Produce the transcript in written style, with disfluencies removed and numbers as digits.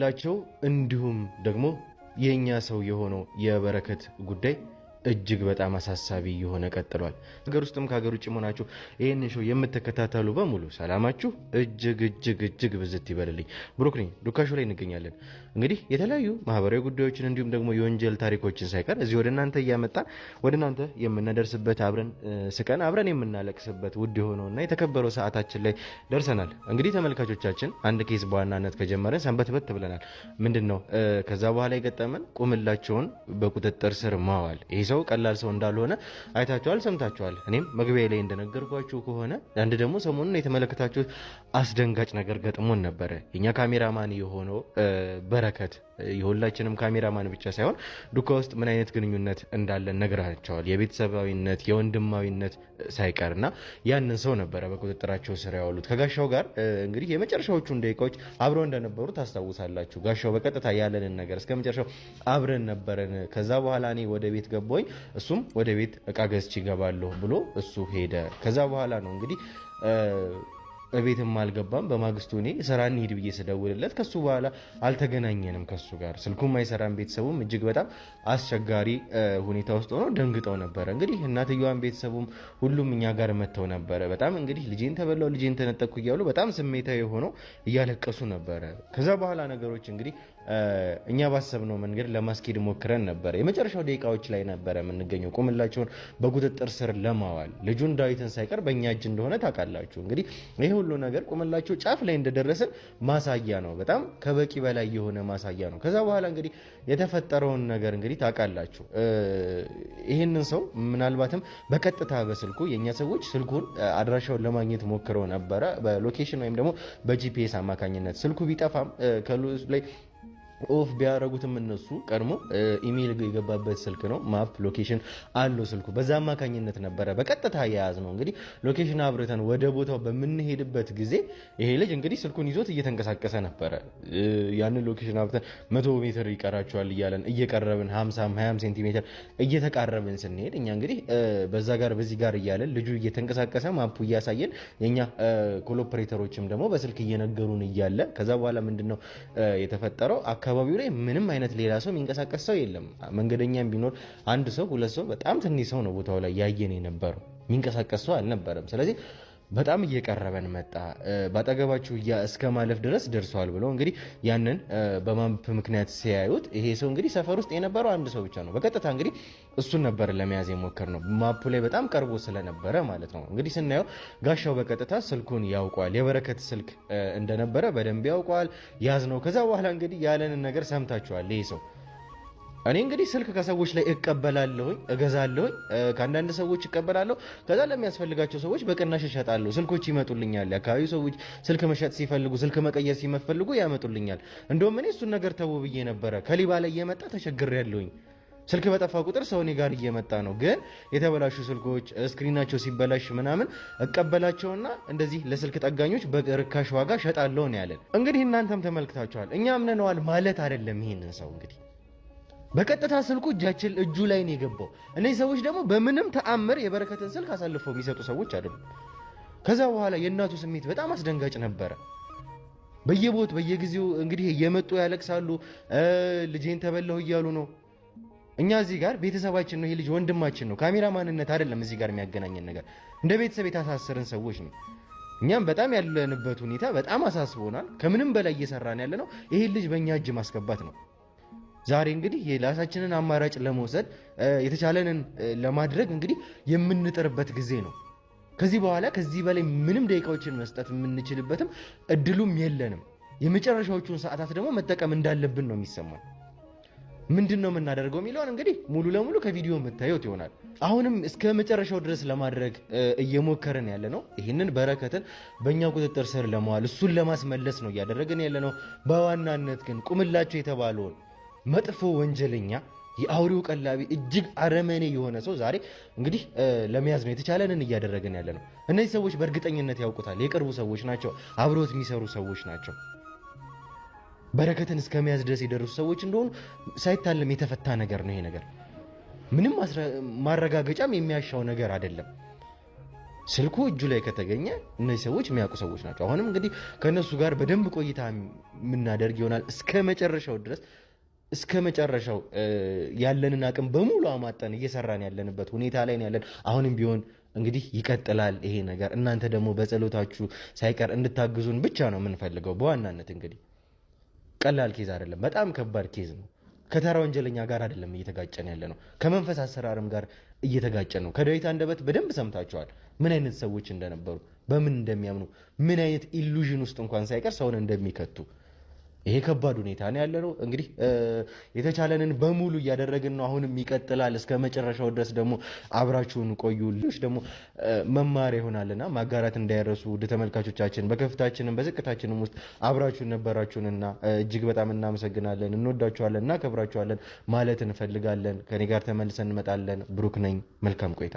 ላቸው እንዲሁም ደግሞ የኛ ሰው የሆነው የበረከት ጉዳይ እጅግ በጣም አሳሳቢ የሆነ ቀጥሏል። ሀገር ውስጥም ከሀገር ውጭ ሆናችሁ ይህን ሾው የምትከታተሉ በሙሉ ሰላማችሁ እጅግ ብዝት ይበልልኝ። ብሩክ ነኝ። ዱካ ሾው ላይ እንገኛለን። እንግዲህ የተለያዩ ማህበራዊ ጉዳዮችን እንዲሁም ደግሞ የወንጀል ታሪኮችን ሳይቀር እዚህ ወደ እናንተ እያመጣን ወደ እናንተ የምናደርስበት አብረን ስቀን አብረን የምናለቅስበት ውድ የሆነውና የተከበረው ሰዓታችን ላይ ደርሰናል። እንግዲህ ተመልካቾቻችን አንድ ኬዝ በዋናነት ከጀመረን ሰንበትበት ብለናል። ምንድነው ከዛ በኋላ የገጠመን ቁምላቸውን በቁጥጥር ስር ማዋል። ሰው ቀላል ሰው እንዳልሆነ አይታችኋል፣ ሰምታችኋል። እኔም መግቢያ ላይ እንደነገርኳችሁ ከሆነ አንድ ደግሞ ሰሞኑን የተመለከታችሁት አስደንጋጭ ነገር ገጥሞን ነበረ። የኛ ካሜራማን የሆነው በረከት የሁላችንም ካሜራማን ብቻ ሳይሆን ዱካ ውስጥ ምን አይነት ግንኙነት እንዳለን ነግራቸዋል። የቤተሰባዊነት የወንድማዊነት ሳይቀርና ያንን ሰው ነበረ በቁጥጥራቸው ስር ያዋሉት። ከጋሻው ጋር እንግዲህ የመጨረሻዎቹን ደቂቃዎች አብረው እንደነበሩ ታስታውሳላችሁ። ጋሻው በቀጥታ ያለንን ነገር እስከመጨረሻው አብረን ነበረን። ከዛ በኋላ እኔ ወደ ቤት ገባሁኝ፣ እሱም ወደ ቤት እቃ ገዝቼ እገባለሁ ብሎ እሱ ሄደ። ከዛ በኋላ ነው እንግዲህ በቤትም አልገባም። በማግስቱ እኔ ስራ እንሂድ ብዬ ስደውልለት ከሱ በኋላ አልተገናኘንም። ከሱ ጋር ስልኩም አይሰራም። ቤተሰቡም እጅግ በጣም አስቸጋሪ ሁኔታ ውስጥ ሆኖ ደንግጠው ነበረ። እንግዲህ እናትየዋን ቤተሰቡም ሁሉም እኛ ጋር መጥተው ነበረ። በጣም እንግዲህ ልጄን ተበላው ልጄን ተነጠቅኩ እያሉ በጣም ስሜታዊ ሆነው እያለቀሱ ነበረ። ከዛ በኋላ ነገሮች እንግዲህ እኛ ባሰብነው መንገድ ለማስኬድ ሞክረን ነበረ። የመጨረሻው ደቂቃዎች ላይ ነበረ የምንገኘው ቁምላቸውን በቁጥጥር ስር ለማዋል። ልጁን ዳዊትን ሳይቀር በእኛ እጅ እንደሆነ ታውቃላችሁ። እንግዲህ ይሄ ሁሉ ነገር ቁምላቸው ጫፍ ላይ እንደደረሰን ማሳያ ነው። በጣም ከበቂ በላይ የሆነ ማሳያ ነው። ከዛ በኋላ እንግዲህ የተፈጠረውን ነገር እንግዲህ ታውቃላችሁ። ይህንን ሰው ምናልባትም በቀጥታ በስልኩ የኛ ሰዎች ስልኩን አድራሻውን ለማግኘት ሞክረው ነበረ በሎኬሽን ወይም ደግሞ በጂፒኤስ አማካኝነት። ስልኩ ቢጠፋም ላይ ኦፍ ቢያረጉትም እነሱ ቀድሞ ኢሜል የገባበት ስልክ ነው። ማፕ ሎኬሽን አለው ስልኩ። በዛ አማካኝነት ነበረ በቀጥታ የያዝ ነው። እንግዲህ ሎኬሽን አብርተን ወደ ቦታው በምንሄድበት ጊዜ ይሄ ልጅ እንግዲህ ስልኩን ይዞት እየተንቀሳቀሰ ነበረ። ያንን ሎኬሽን አብርተን 100 ሜትር ይቀራቸዋል እያለን እየቀረብን 50 ሴንቲሜትር እየተቃረብን ስንሄድ እኛ እንግዲህ በዛ ጋር በዚህ ጋር እያለን ልጁ እየተንቀሳቀሰ ማፑ እያሳየን የኛ ኮሎፕሬተሮችም ደግሞ በስልክ እየነገሩን እያለ ከዛ በኋላ ምንድነው የተፈጠረው? አካባቢው ላይ ምንም አይነት ሌላ ሰው የሚንቀሳቀስ ሰው የለም። መንገደኛም ቢኖር አንድ ሰው ሁለት ሰው በጣም ትንሽ ሰው ነው ቦታው ላይ ያየን የነበረው። የሚንቀሳቀስ ሰው አልነበረም። ስለዚህ በጣም እየቀረበን መጣ። ባጠገባችሁ እስከ ማለፍ ድረስ ደርሷል ብሎ እንግዲህ ያንን በማፕ ምክንያት ሲያዩት ይሄ ሰው እንግዲህ ሰፈር ውስጥ የነበረው አንድ ሰው ብቻ ነው። በቀጥታ እንግዲህ እሱን ነበር ለመያዝ የሞከር ነው። ማፑ ላይ በጣም ቀርቦ ስለነበረ ማለት ነው። እንግዲህ ስናየው ጋሻው በቀጥታ ስልኩን ያውቋል። የበረከት ስልክ እንደነበረ በደንብ ያውቋል። ያዝ ነው። ከዛ በኋላ እንግዲህ ያለንን ነገር ሰምታችኋል። ይሄ ሰው እኔ እንግዲህ ስልክ ከሰዎች ላይ እቀበላለሁኝ፣ እገዛለሁኝ፣ ከአንዳንድ ሰዎች እቀበላለሁ። ከዛ ለሚያስፈልጋቸው ሰዎች በቅናሽ እሸጣለሁ። ስልኮች ይመጡልኛል። የአካባቢው ሰዎች ስልክ መሸጥ ሲፈልጉ፣ ስልክ መቀየር ሲፈልጉ ያመጡልኛል። እንደውም እኔ እሱን ነገር ተው ብዬ ነበረ። ከሊባ ላይ እየመጣ ተቸግሬያለሁኝ። ስልክ በጠፋ ቁጥር ሰው እኔ ጋር እየመጣ ነው። ግን የተበላሹ ስልኮች ስክሪናቸው ሲበላሽ ምናምን እቀበላቸውና እንደዚህ ለስልክ ጠጋኞች በርካሽ ዋጋ እሸጣለሁ ነው ያለን። እንግዲህ እናንተም ተመልክታችኋል። እኛ አምነነዋል ማለት አይደለም። ይሄንን ሰው እንግዲህ በቀጥታ ስልኩ እጁ ላይ ነው የገባው። እነዚህ ሰዎች ደግሞ በምንም ተአምር የበረከትን ስልክ አሳልፈው የሚሰጡ ሰዎች አይደሉም። ከዛ በኋላ የእናቱ ስሜት በጣም አስደንጋጭ ነበረ። በየጊዜው እንግዲህ እየመጡ ያለቅሳሉ። ልጄን ተበላሁ እያሉ ነው። እኛ እዚህ ጋር ቤተሰባችን ነው። ይሄ ልጅ ወንድማችን ነው። ካሜራ ማንነት አይደለም እዚህ ጋር የሚያገናኘን ነገር። እንደ ቤተሰብ የታሳሰርን ሰዎች ነው። እኛም በጣም ያለንበት ሁኔታ በጣም አሳስቦናል። ከምንም በላይ እየሰራን ያለ ነው ይሄ ልጅ በእኛ እጅ ማስገባት ነው። ዛሬ እንግዲህ የራሳችንን አማራጭ ለመውሰድ የተቻለንን ለማድረግ እንግዲህ የምንጥርበት ጊዜ ነው። ከዚህ በኋላ ከዚህ በላይ ምንም ደቂቃዎችን መስጠት የምንችልበትም እድሉም የለንም። የመጨረሻዎቹን ሰዓታት ደግሞ መጠቀም እንዳለብን ነው የሚሰማን። ምንድን ነው የምናደርገው የሚለውን እንግዲህ ሙሉ ለሙሉ ከቪዲዮ የምታዩት ይሆናል። አሁንም እስከ መጨረሻው ድረስ ለማድረግ እየሞከርን ያለ ነው። ይህንን በረከትን በእኛ ቁጥጥር ስር ለመዋል እሱን ለማስመለስ ነው እያደረግን ያለ ነው። በዋናነት ግን ቁምላቸው የተባለውን መጥፎ ወንጀለኛ የአውሬው ቀላቢ እጅግ አረመኔ የሆነ ሰው ዛሬ እንግዲህ ለመያዝ ነው የተቻለንን እያደረግን ያለ ነው። እነዚህ ሰዎች በእርግጠኝነት ያውቁታል። የቅርቡ ሰዎች ናቸው። አብሮት የሚሰሩ ሰዎች ናቸው። በረከትን እስከ መያዝ ድረስ የደረሱ ሰዎች እንደሆኑ ሳይታለም የተፈታ ነገር ነው። ይሄ ነገር ምንም ማረጋገጫም የሚያሻው ነገር አይደለም። ስልኩ እጁ ላይ ከተገኘ እነዚህ ሰዎች የሚያውቁ ሰዎች ናቸው። አሁንም እንግዲህ ከነሱ ጋር በደንብ ቆይታ የምናደርግ ይሆናል እስከ መጨረሻው ድረስ እስከ መጨረሻው ያለንን አቅም በሙሉ አማጠን እየሰራን ያለንበት ሁኔታ ላይ ያለን አሁንም ቢሆን እንግዲህ ይቀጥላል ይሄ ነገር። እናንተ ደግሞ በጸሎታችሁ ሳይቀር እንድታግዙን ብቻ ነው የምንፈልገው። በዋናነት እንግዲህ ቀላል ኬዝ አይደለም፣ በጣም ከባድ ኬዝ ነው። ከተራ ወንጀለኛ ጋር አይደለም እየተጋጨን ያለ ነው፣ ከመንፈስ አሰራርም ጋር እየተጋጨን ነው። ከዳዊት አንደበት በደንብ ሰምታችኋል ምን አይነት ሰዎች እንደነበሩ፣ በምን እንደሚያምኑ፣ ምን አይነት ኢሉዥን ውስጥ እንኳን ሳይቀር ሰውን እንደሚከቱ። ይሄ ከባድ ሁኔታ ነው ያለ ነው። እንግዲህ የተቻለንን በሙሉ እያደረግን ነው። አሁንም ይቀጥላል እስከ መጨረሻው ድረስ። ደግሞ አብራችሁን ቆዩ። ልጆች ደግሞ መማሪያ ይሆናልና ማጋራት እንዳይረሱ። ውድ ተመልካቾቻችን በከፍታችንም በዝቅታችንም ውስጥ አብራችሁን ነበራችሁንና እጅግ በጣም እናመሰግናለን። እንወዳችኋለን፣ እናከብራችኋለን ማለት እንፈልጋለን። ከኔ ጋር ተመልሰን እንመጣለን። ብሩክ ነኝ። መልካም ቆይታ